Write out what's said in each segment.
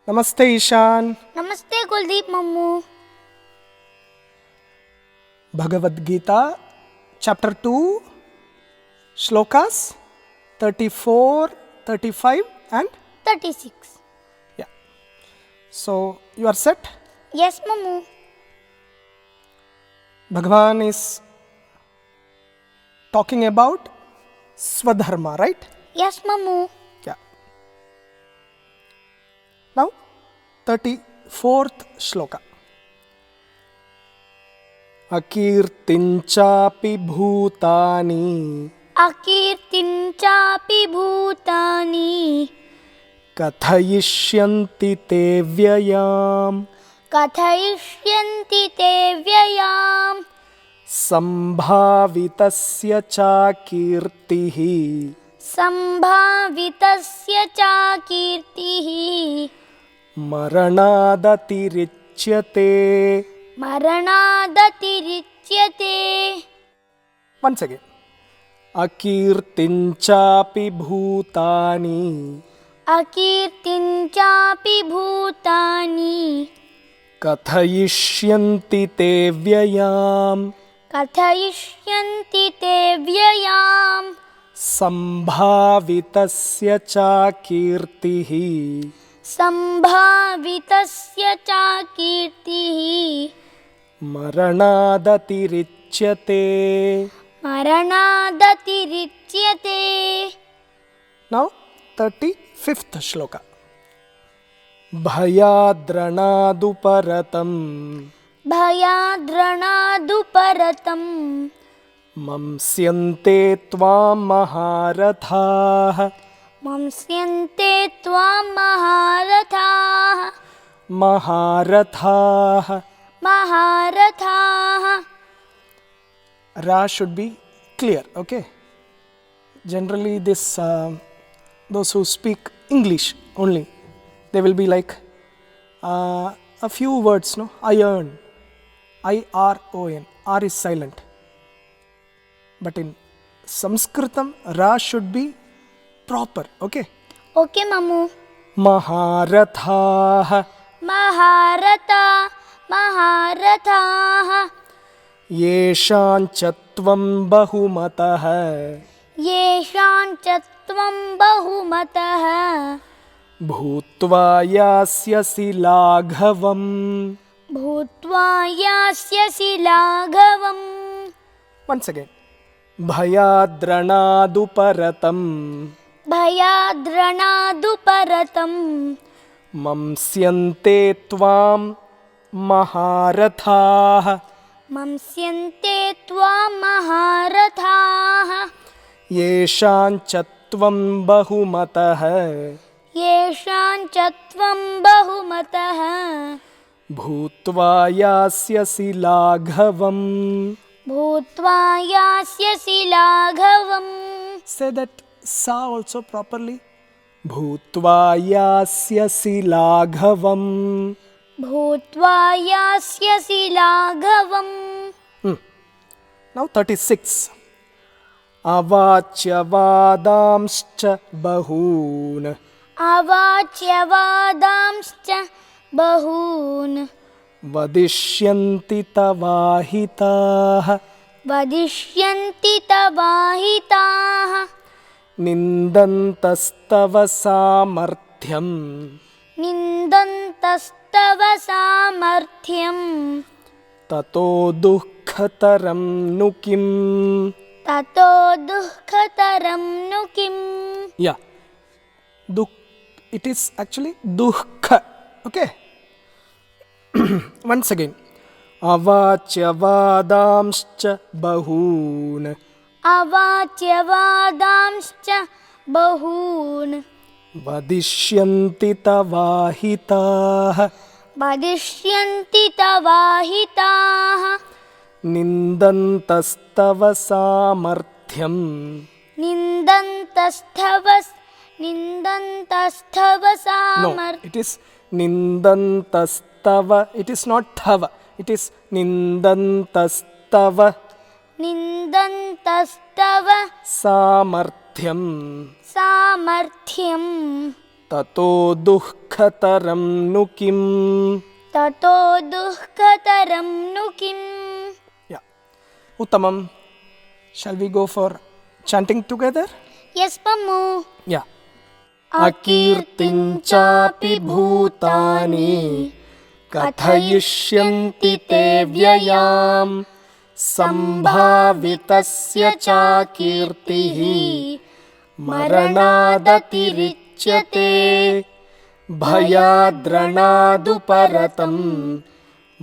नमस्ते ईशान। नमस्ते Kuldeep Mammu. Bhagavad Gita chapter 2 shlokas 34, 35 and 36. yeah. So you are set? Yes, Mummu. Bhagavan is talking about Swadharma, right? Yes, Mummu. Yeah. Now 34th shloka. अकीर्तिञ्चापि भूतानि अकीर्तिञ्चापि भूतानि कथयिष्यन्ति ते व्ययाम् कथयिष्यन्ति ते व्ययाम् सम्भावितस्य च कीर्तिः सम्भावितस्य च कीर्तिः मरणादतिरिच्यते। मरणादतिरिच्यते। Once again. अकीर्तिञ्चापि भूतानि अकीर्तिञ्चापि भूतानि कथयिष्यन्ति ते व्ययाम् कथयिष्यन्ति ते व्ययाम् सम्भावितस्य च कीर्तिः सम्भावितस्य च कीर्तिः मरणादतिरिच्यते। मरणादतिरिच्यते। Now 35th shloka. भयाद्रणादुपरतम् भयाद्रणादुपरतम् मंस्यन्ते त्वां महारथाः मंस्यन्ते त्वां महारथाः महारथाः महारथाः। Ra should be clear, okay? Generally this those who speak English only, they will be like a few words, no? Iron, I-R-O-N, R is silent. But in Sanskritam, Ra should be proper, okay? Okay, Mamu. Maharathaah महारथा महारथाः येषाञ्च त्वं बहुमतः येषाञ्च त्वं बहुमतः भूत्वा यास्यसि लाघवम् भूत्वा यास्यसि लाघवम्। Once again. भयाद्रणादुपरतम् भयाद्रणादुपरतम् मंस्यन्ते त्वां महारथाः मंस्यन्ते त्वां महारथाः येषाञ्च त्वं बहुमतः येषाञ्च त्वं बहुमतः भूत्वा यास्यसि लाघवम् भूत्वा यास्यसि लाघवम्। Say that sa also properly. भूत्वा यास्यसि लाघवम् भूत्वा यास्यसि लाघवम्। Now 36. अवाच्यवादांश्च बहून् अवाच्यवादांश्च बहून् वदिष्यन्ति तवाहिताः वदिष्यन्ति तवाहिताः निन्दन्तस्तव सामर्थ्यम् निन्दन्तस्तव सामर्थ्यम् ततो दुःखतरं नु किम्। ततो दुःखतरं नु किम्। Yeah. It is actually dukkha. Okay. Once again. अवाच्यवादांश्च बहून् अवाच्यवादांश्च बहून् वदिष्यन्ति तवाहिताः वदिष्यन्ति तवाहिताः निन्दन्तस्तव सामर्थ्यम् निन्दन्तस्तव No, सामर्थ्यम्। it is nindantastava. It is not thava. It is nindantastava निन्दन्तस्तव सामर्थ्यम् सामर्थ्यम्। ततो दुःखतरं नु किम्. ततो दुःखतरं नु किम्. Yeah. Uttamam. Shall we go for chanting together? Yes, Mammu. Yeah. अकीर्तिञ्चापि भूतानि कथयिष्यन्ति ते व्ययाम्. सम्भावितस्य चाकीर्तिः मरणादतिरिच्यते. भयाद्रणादुपरतं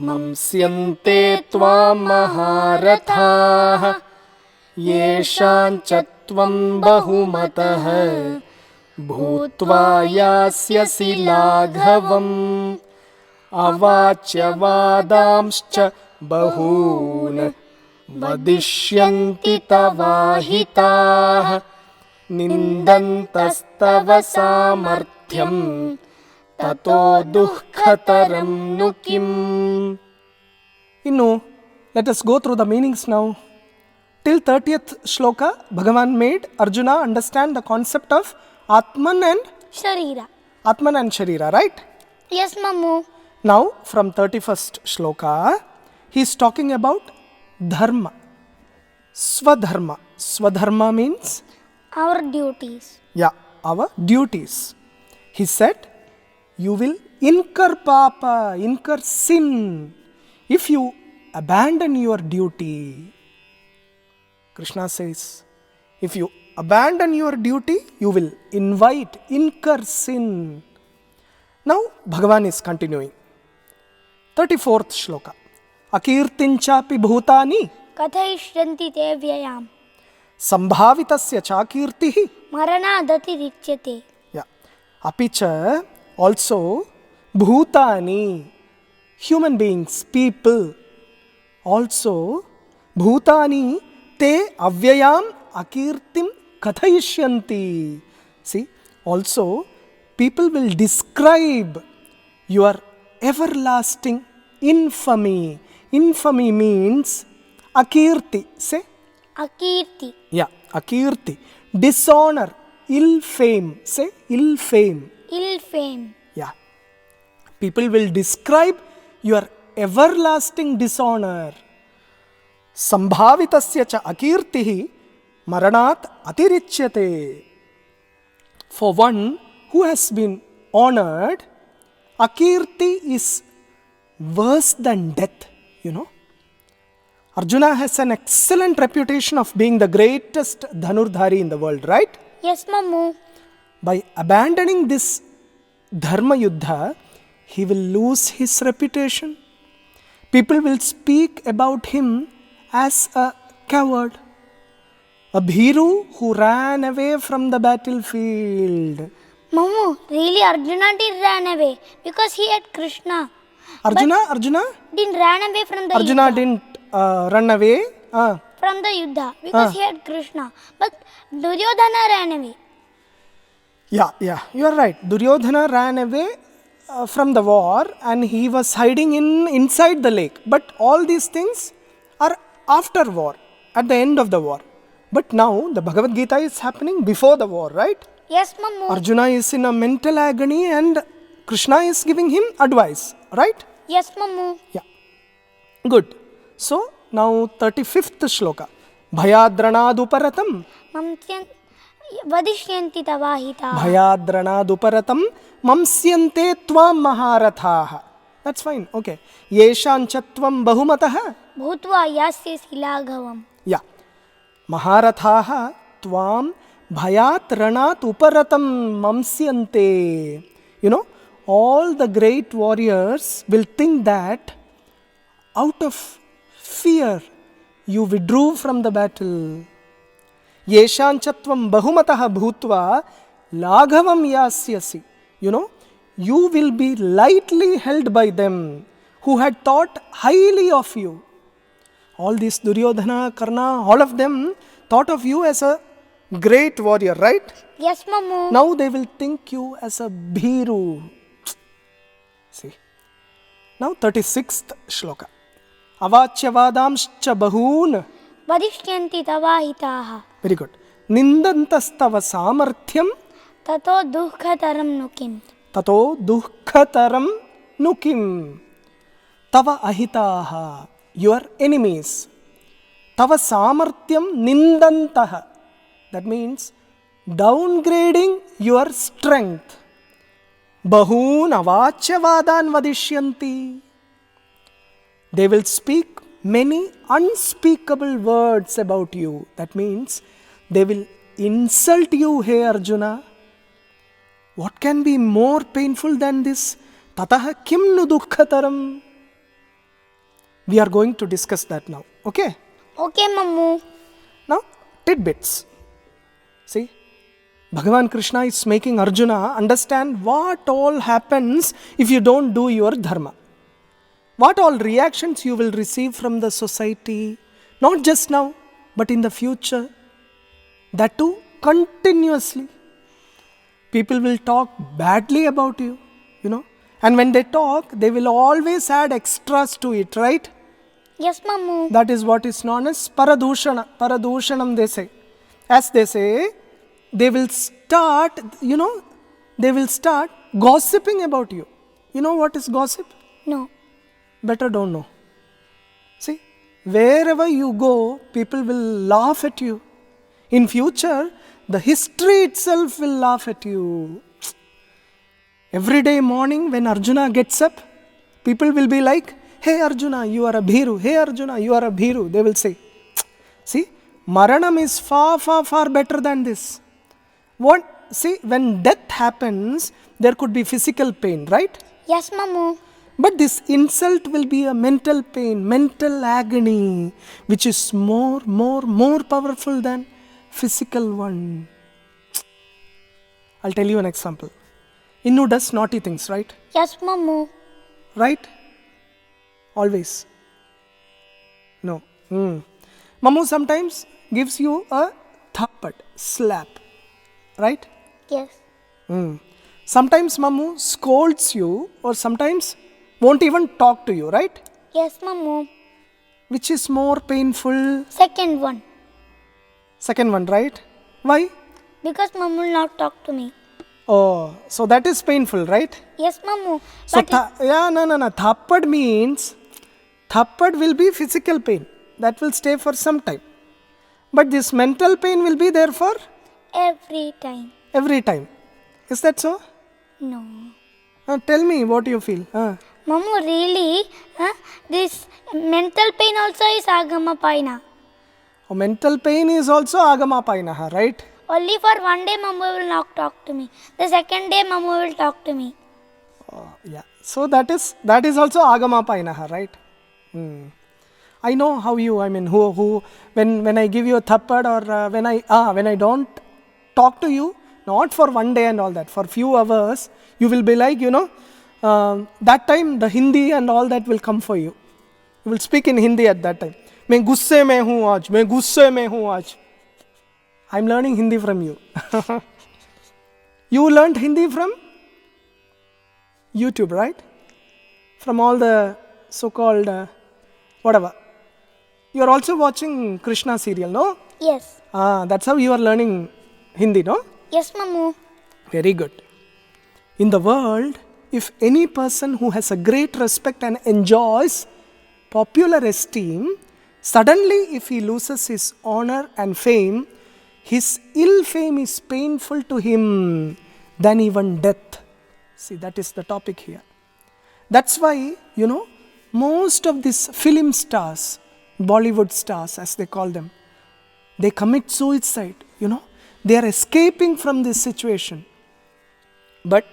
मंस्यन्ते त्वां महारथाः. येषां च त्वं बहुमतः भूत्वा यास्यसि लाघवम्. अवाच्यवादांश्च बहून् वदिष्यन्ति तवाहिताः. निन्दन्तस्तव सामर्थ्यं ततो दुःखतरं नु किम्. Let us go through the meanings now. Till 30th shloka, Bhagavan made Arjuna understand the concept of Atman and Sharira. Right? Yes, Mammu. Now, from 31st shloka, he is talking about dharma, swadharma. Swadharma means? Our duties. Yeah, our duties. He said, you will incur papa, incur sin, if you abandon your duty. Krishna says, if you abandon your duty, you will incur sin. Now, Bhagavan is continuing. 34th shloka. Akirtinchapi bhutani कथयिष्यन्ति ते व्ययाम्. Sambhavitasya chakirtihi. मरणादतिरिच्यते. Yeah. Apicha also bhutani, human beings, people. Also bhutani te avyayam akirtim kathayishyanti. See, also people will describe your everlasting infamy. Infamy means akirti. Say. Akirti. Yeah, akirti. Dishonor, ill fame. Say, ill fame. Ill fame. Yeah. People will describe your everlasting dishonor. Sambhavitasya cha akirtihi maranat atirichyate. For one who has been honored, akirti is worse than death, Arjuna has an excellent reputation of being the greatest Dhanurdhari in the world, right? Yes, Mammu. By abandoning this Dharma Yuddha, he will lose his reputation. People will speak about him as a coward, a bhiru who ran away from the battlefield. Mammu, really Arjuna did run away because he had Krishna. Arjuna Didn't run away from the Arjuna Yuddha. didn't run away From the Yuddha because he had Krishna. But Duryodhana ran away. Yeah, you are right. Duryodhana ran away from the war and he was hiding inside the lake. But all these things are after war, at the end of the war. But now the Bhagavad Gita is happening before the war, right? Yes, Mammu. Arjuna is in a mental agony and Krishna is giving him advice, right? Yes, Mammu. Yeah. Good. So, now 35th shloka. Bhayadranaduparatam. Vadishyanti tavahita. Bhayadranaduparatam mamsyante tvam maharathaha. That's fine. Okay. Yeshanchatvam bahumataha. Bhutva yasyasi laghavam. Yeah. Maharathaha tvam bhayat ranat uparatam mamsyante. All the great warriors will think that out of fear you withdrew from the battle. Yeshanchatvam bahumataha bhutva laghavam yasyasi. You will be lightly held by them who had thought highly of you. All these Duryodhana, Karna, all of them thought of you as a great warrior, right? Yes, Mammu. Now they will think you as a bhiru. See. Now 36th shloka. Avachyavadamscha bahoon. Vadishyanti tavahitaha. Very good. Nindantastava samarthyam. Tato dukkataram nu kim. Tato dukkataram nu kim. Tava ahitaha, your enemies. Tava samartyam nindantaha. That means downgrading your strength. Bahun avachya vadan vadishyanti. They will speak many unspeakable words about you. That means they will insult you, hey Arjuna. What can be more painful than this? Tataha kim nu dukkhataram. We are going to discuss that now. Okay? Okay, Mammu. Now, tidbits. See, Bhagavan Krishna is making Arjuna understand what all happens if you don't do your dharma. What all reactions you will receive from the society, not just now, but in the future. That too, continuously. People will talk badly about you, and when they talk, they will always add extras to it, right? Yes, Mammu. That is what is known as paradushana. Paradushanam, they say. As they say, they will start gossiping about you. You know what is gossip? No. Better don't know. See, wherever you go, people will laugh at you. In future, the history itself will laugh at you. Every day morning when Arjuna gets up, people will be like, hey Arjuna, you are a bhiru. Hey Arjuna, you are a bhiru. They will say. See, Maranam is far, far, far better than this. See, when death happens, there could be physical pain, right? Yes, Mammu. But this insult will be a mental pain, mental agony, which is more powerful than physical one. I'll tell you an example. Innu does naughty things, right? Yes, Mammu. Right? Always. No. Mammu sometimes gives you a thapad, slap. Right? Yes. Sometimes Mammu scolds you or sometimes won't even talk to you, right? Yes, Mammu. Which is more painful? Second one. Second one, right? Why? Because Mammu will not talk to me. Oh, so that is painful, right? Yes, Mammu. So, But no. Thappad means, thappad will be physical pain. That will stay for some time. But this mental pain will be there for? every time. Every time. Is that so? No. Tell me what you feel. Mammu, really? This mental pain also is Agama Paina. Oh, mental pain is also Agama Painaha, right? Only for one day Mammu will not talk to me. The second day Mammu will talk to me. Yeah. So that is also Agama Painaha, right? I know how you, when I give you a thappad or when I don't talk to you, not for one day and all that, for few hours, you will be like, that time the Hindi and all that will come for you. You will speak in Hindi at that time. मैं गुस्से में हूँ आज. I'm learning Hindi from you. You learned Hindi from YouTube, right? From all the so-called whatever. You are also watching Krishna serial, no? Yes. That's how you are learning Hindi, no? Yes, Mammu. Very good. In the world, if any person who has a great respect and enjoys popular esteem, suddenly if he loses his honor and fame, his ill fame is painful to him than even death. See, that is the topic here. That's why, most of these film stars, Bollywood stars as they call them, they commit suicide, They are escaping from this situation. But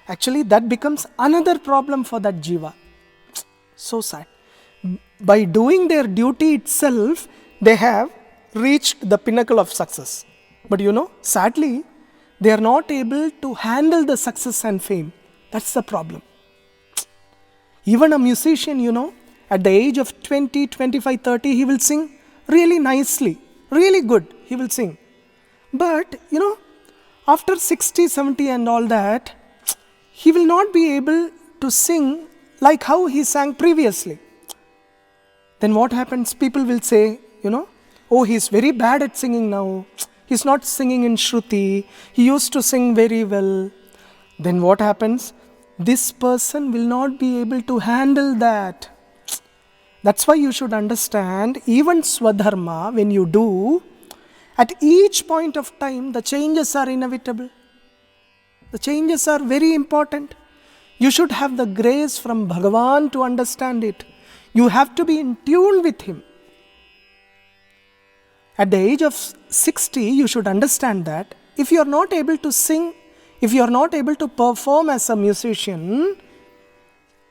actually that becomes another problem for that jiva. So sad. By doing their duty itself, they have reached the pinnacle of success. But sadly, they are not able to handle the success and fame. That's the problem. Even a musician, at the age of 20, 25, 30, he will sing really nicely, really good, he will sing. But, after 60, 70 and all that, he will not be able to sing like how he sang previously. Then what happens? People will say, oh, he is very bad at singing now. He's not singing in Shruti. He used to sing very well. Then what happens? This person will not be able to handle that. That's why you should understand, even Swadharma, when you do, at each point of time, the changes are inevitable. The changes are very important. You should have the grace from Bhagavan to understand it. You have to be in tune with Him. At the age of 60, you should understand that if you are not able to sing, if you are not able to perform as a musician,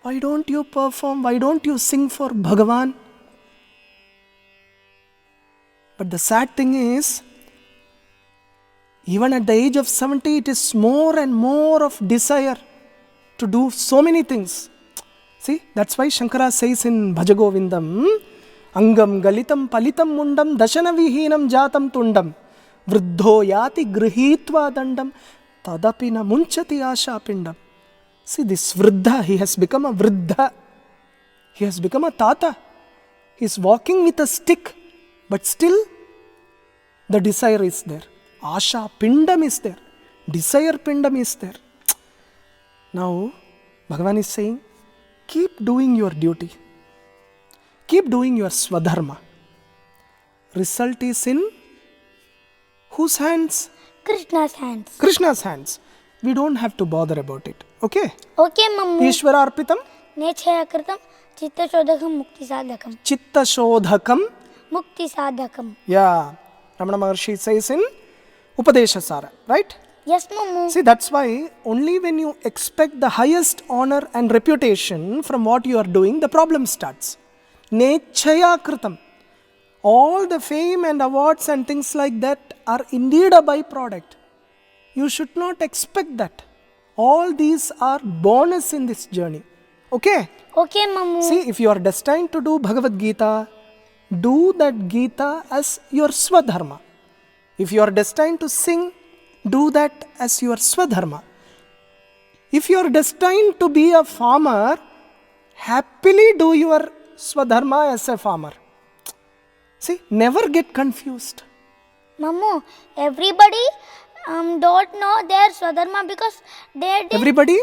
why don't you perform? Why don't you sing for Bhagavan? But the sad thing is, even at the age of 70, it is more and more of desire to do so many things. See, that's why Shankara says in Bhajagovindam, Angam galitam palitam mundam dashana vihinam jatam tundam vruddho yati grihitva dandam tadapina munchati asha pindam. See, this vruddha, he has become a vruddha. He has become a tata. He is walking with a stick, but still the desire is there. Asha pindam is there. Desire pindam is there. Now, Bhagavan is saying, keep doing your duty. Keep doing your swadharma. Result is in whose hands? Krishna's hands. Krishna's hands. We don't have to bother about it. Okay? Okay, Mammu. Ishvara arpitam. Nechaya kritam chitta shodhakam mukti sadhakam. Chitta shodhakam. Mukti sadhakam. Yeah. Ramana Maharshi says in Upadesha Sara. Right? Yes, Mammu. See, that's why only when you expect the highest honor and reputation from what you are doing, the problem starts. Nechaya kritam. All the fame and awards and things like that are indeed a byproduct. You should not expect that. All these are bonus in this journey. Okay? Okay, Mammu. See, if you are destined to do Bhagavad Gita, do that Gita as your Swadharma. If you are destined to sing, do that as your Swadharma. If you are destined to be a farmer, happily do your Swadharma as a farmer. See, never get confused. Mammu, everybody don't know their swadharma because they didn't Everybody?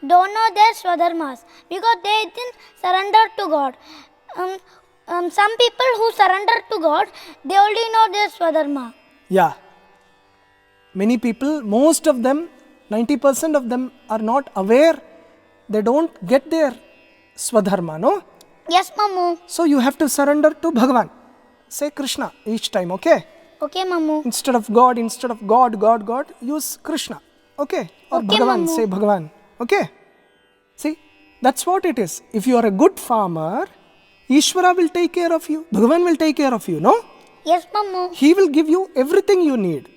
don't know their swadharmas because they didn't surrender to God. Some people who surrender to God, they only know their swadharma. Yeah. Many people, most of them, 90% of them are not aware. They don't get their Swadharma, no? Yes, Mammu. So you have to surrender to Bhagavan. Say Krishna each time, okay? Okay, Mammu. Instead of God, God, use Krishna, okay? Or Okay, Bhagavan, Mammu. say Bhagavan, okay? See, that's what it is. If you are a good farmer, Ishvara will take care of you. Bhagavan will take care of you, no? Yes, Mammu. He will give you everything you need.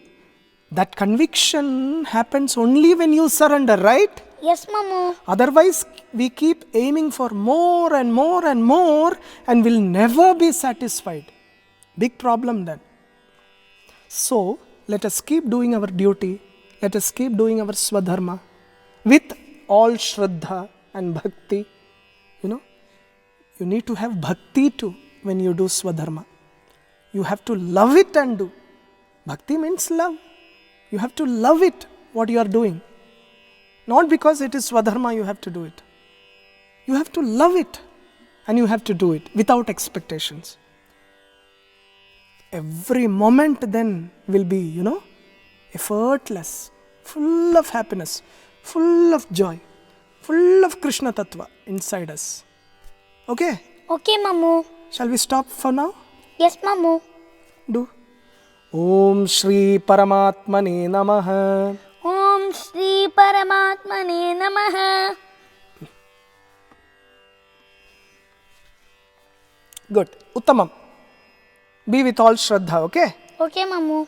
That conviction happens only when you surrender, right? Yes, Mammu. Otherwise, we keep aiming for more and more and more and will never be satisfied. Big problem then. So, let us keep doing our duty. Let us keep doing our Swadharma with all Shraddha and Bhakti. You need to have Bhakti too when you do Swadharma. You have to love it and do. Bhakti means love. You have to love it, what you are doing. Not because it is Swadharma you have to do it. You have to love it and you have to do it without expectations. Every moment then will be, effortless, full of happiness, full of joy, full of Krishna Tattva inside us. Okay? Okay, Mammu. Shall we stop for now? Yes, Mammu. Do. Om Shri Paramatmane Namaha. Om Shri Paramatmane Namaha. Good. Uttamam. Be with all Shraddha, okay? Okay, Mammu.